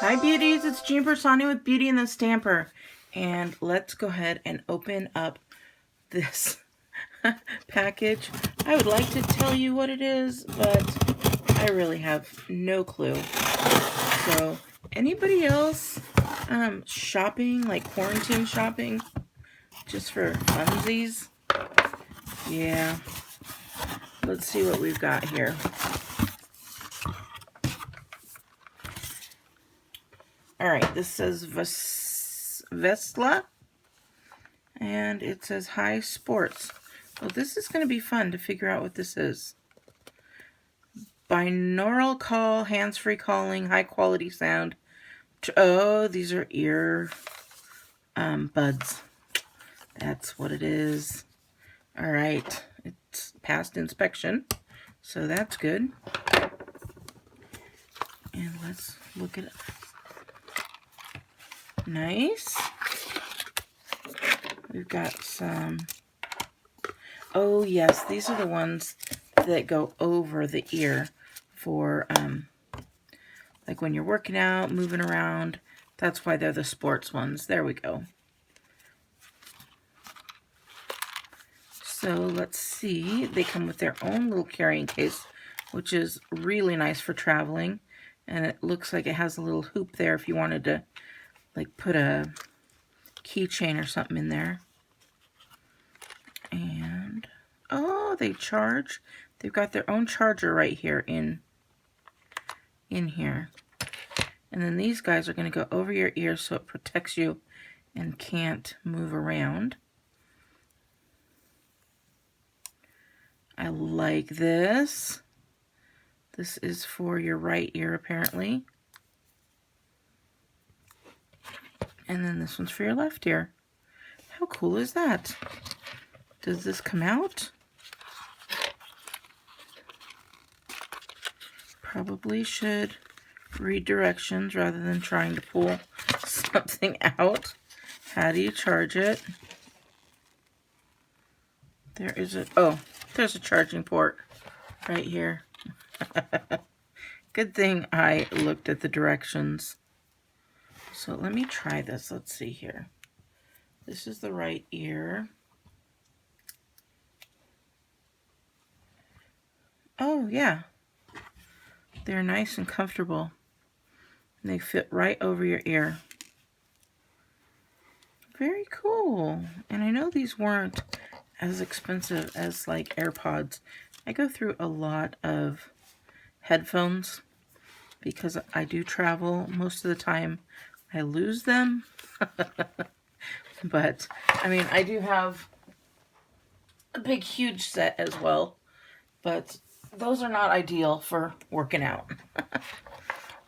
Hi beauties, it's Jean Persani with Beauty and the Stamper, and let's go ahead and open up this package. I would like to tell you what it is, but I really have no clue. So anybody else shopping, like quarantine shopping, just for funsies? Yeah, let's see what we've got here. All right, this says Vislla, and it says High Sports. Well, this is going to be fun to figure out what this is. Binaural call, hands-free calling, high-quality sound. Oh, these are ear buds. That's what it is. All right, it's passed inspection, so that's good. And let's look at it. Nice. We've got some, oh yes, these are the ones that go over the ear for like when you're working out, moving around. That's why they're the sports ones. There we go. So let's see, they come with their own little carrying case, which is really nice for traveling. And it looks like it has a little hoop there if you wanted to like put a keychain or something in there. And oh, they charge. They've got their own charger right here in here. And then these guys are going to go over your ear so it protects you and can't move around. I like this. This is for your right ear apparently. And then this one's for your left ear. How cool is that? Does this come out? Probably should read directions rather than trying to pull something out. How do you charge it? There is a, oh, there's a charging port right here. Good thing I looked at the directions. So let me try this. Let's see here. This is the right ear. Oh yeah, they're nice and comfortable. And they fit right over your ear. Very cool. And I know these weren't as expensive as like AirPods. I go through a lot of headphones because I do travel. Most of the time I lose them. But I mean, I do have a big huge set as well, but those are not ideal for working out.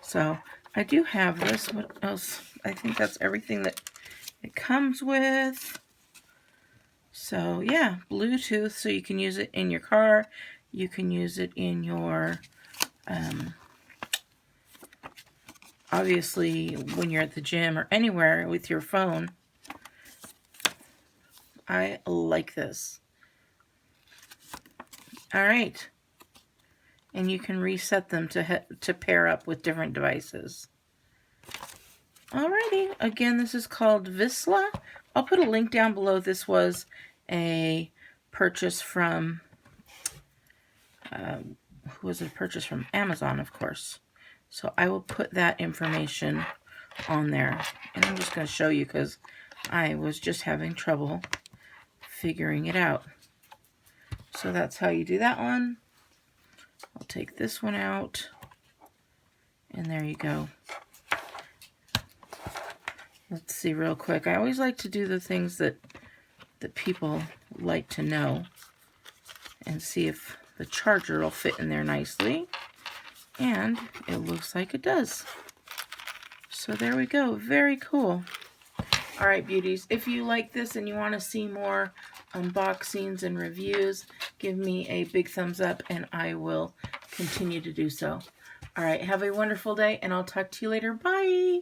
So I do have this. What else? I think that's everything that it comes with. So yeah, Bluetooth, so you can use it in your car. You can use it in your, obviously when you're at the gym or anywhere with your phone. I like this. All right. And you can reset them to pair up with different devices. Alrighty, again, this is called Vislla. I'll put a link down below. This was a purchase from, who was it? Purchase from Amazon, of course. So I will put that information on there. And I'm just going to show you because I was just having trouble figuring it out. So that's how you do that one. I'll take this one out. And there you go. Let's see real quick. I always like to do the things that people like to know and see if the charger will fit in there nicely. And it looks like it does. So there we go. Very cool. All right, beauties. If you like this and you want to see more unboxings and reviews, give me a big thumbs up and I will continue to do so. All right, have a wonderful day and I'll talk to you later. Bye.